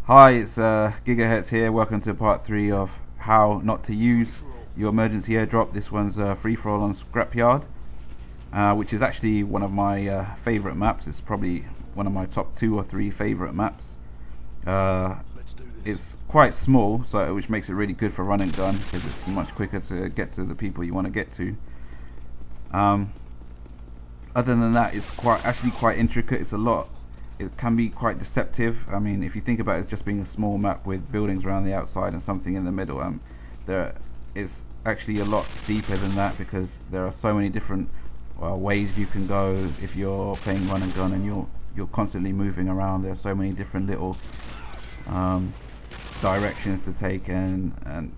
Hi, it's Gigahertz here. Welcome to part 3 of how not to use your emergency airdrop. This one's free for all on Scrapyard, which is actually one of my favorite maps. It's probably one of my top 2 or 3 favorite maps. It's quite small, so which makes it really good for run and gun because it's much quicker to get to the people you want to get to. Other than that, it's actually quite intricate. It can be quite deceptive. I mean, if you think about it as just being a small map with buildings around the outside and something in the middle, it's actually a lot deeper than that because there are so many different ways you can go if you're playing run and gun and you're constantly moving around. There are so many different little directions to take and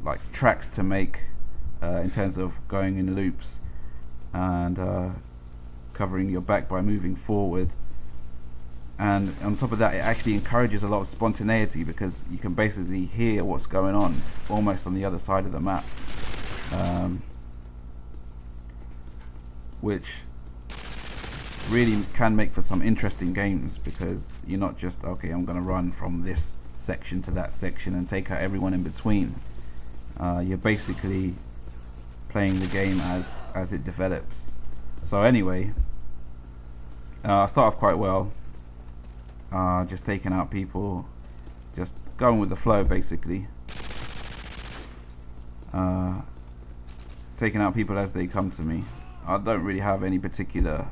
like tracks to make in terms of going in loops and covering your back by moving forward. And on top of that, it actually encourages a lot of spontaneity because you can basically hear what's going on almost on the other side of the map, which really can make for some interesting games because you're not just, okay, I'm going to run from this section to that section and take out everyone in between. You're basically playing the game as it develops. So anyway, I start off quite well. Just taking out people, just going with the flow basically. Taking out people as they come to me. I don't really have any particular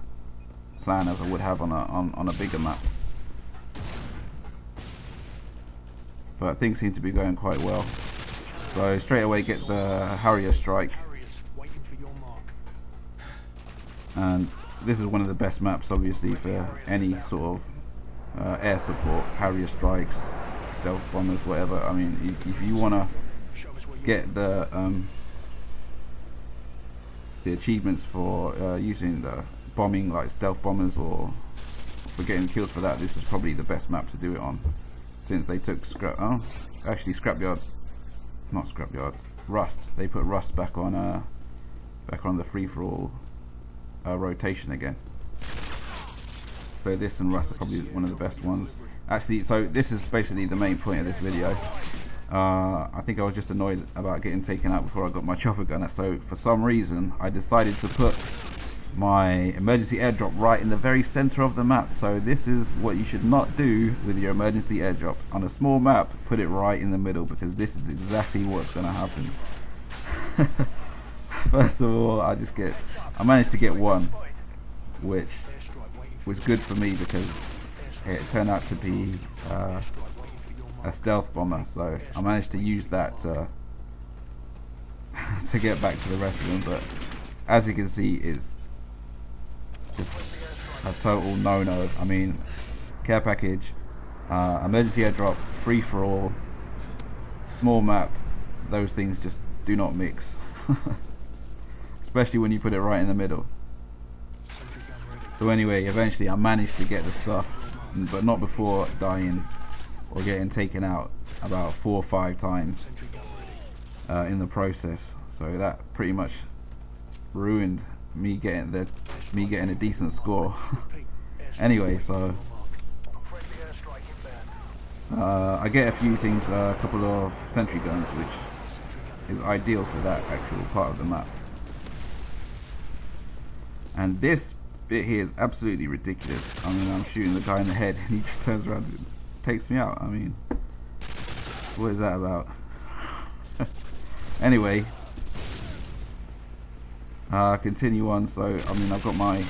plan as I would have on a bigger map, but things seem to be going quite well. So straight away get the Harrier strike, and this is one of the best maps obviously for any sort of air support, Harrier strikes, stealth bombers, whatever. I mean, if you want to get the achievements for using the bombing like stealth bombers or for getting killed for that, this is probably the best map to do it on, since they took Rust. They put Rust back on the free-for-all rotation again. So this and Rust are probably one of the best ones. Actually, so this is basically the main point of this video. I think I was just annoyed about getting taken out before I got my chopper gunner. So for some reason, I decided to put my emergency airdrop right in the very center of the map. So this is what you should not do with your emergency airdrop. On a small map, put it right in the middle because this is exactly what's going to happen. First of all, I managed to get one, which was good for me because it turned out to be a stealth bomber, so I managed to use that to get back to the rest of them. But as you can see, it's just a total no-no. I mean, care package, emergency airdrop, free for all, small map, those things just do not mix. Especially when you put it right in the middle. So anyway, eventually I managed to get the stuff, but not before dying or getting taken out about 4 or 5 times in the process. So that pretty much ruined me getting a decent score. Anyway, so I get a few things, a couple of sentry guns, which is ideal for that actual part of the map. And this bit here is absolutely ridiculous. I mean, I'm shooting the guy in the head and he just turns around and takes me out. I mean, what is that about? Anyway, continue on. So I mean, I've got my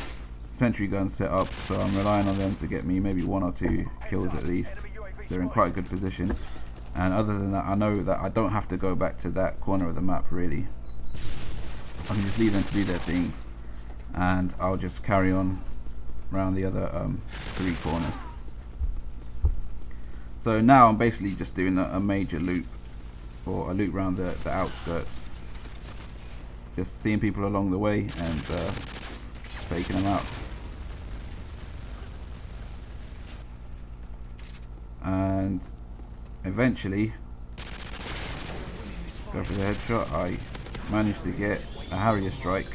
sentry gun set up, so I'm relying on them to get me maybe 1 or 2 kills at least. They're in quite a good position, and other than that, I know that I don't have to go back to that corner of the map really. I can just leave them to do their thing, and I'll just carry on around the other 3 corners. So now I'm basically just doing a major loop, or a loop around the outskirts, just seeing people along the way and taking them out. And eventually, go for the headshot, I managed to get a Harrier strike.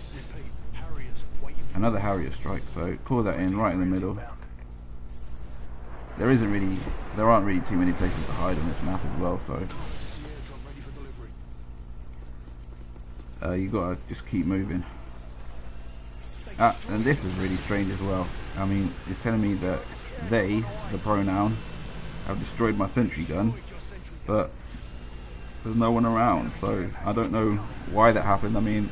Another Harrier strike, so pull that in right in the middle. there aren't really too many places to hide on this map as well, so you gotta just keep moving. And this is really strange as well. I mean, it's telling me that they, the pronoun, have destroyed my sentry gun, but there's no one around, so I don't know why that happened. I mean,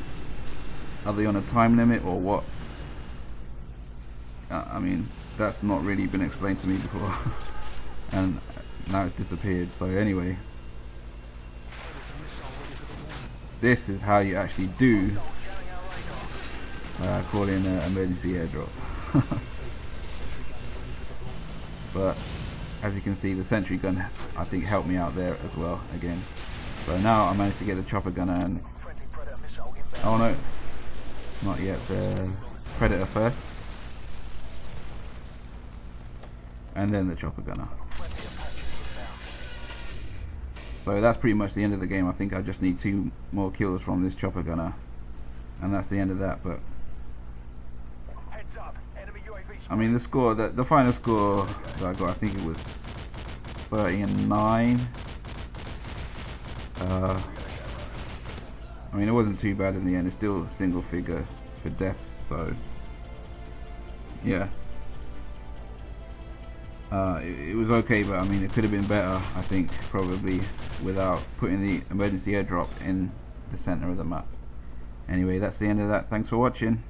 are they on a time limit or what? I mean, that's not really been explained to me before. And now it's disappeared. So anyway, this is how you actually do call in an emergency airdrop. But as you can see, the sentry gun I think helped me out there as well again. So now I managed to get the chopper gunner and oh no, not yet, the predator first and then the chopper gunner. So that's pretty much the end of the game. I think I just need 2 more kills from this chopper gunner and that's the end of that. But I mean, the score, the final score that I got, I think it was 39. I mean, it wasn't too bad in the end. It's still single figure for deaths, so yeah. It was okay, but I mean, it could have been better, I think, probably, without putting the emergency airdrop in the center of the map. Anyway, that's the end of that. Thanks for watching.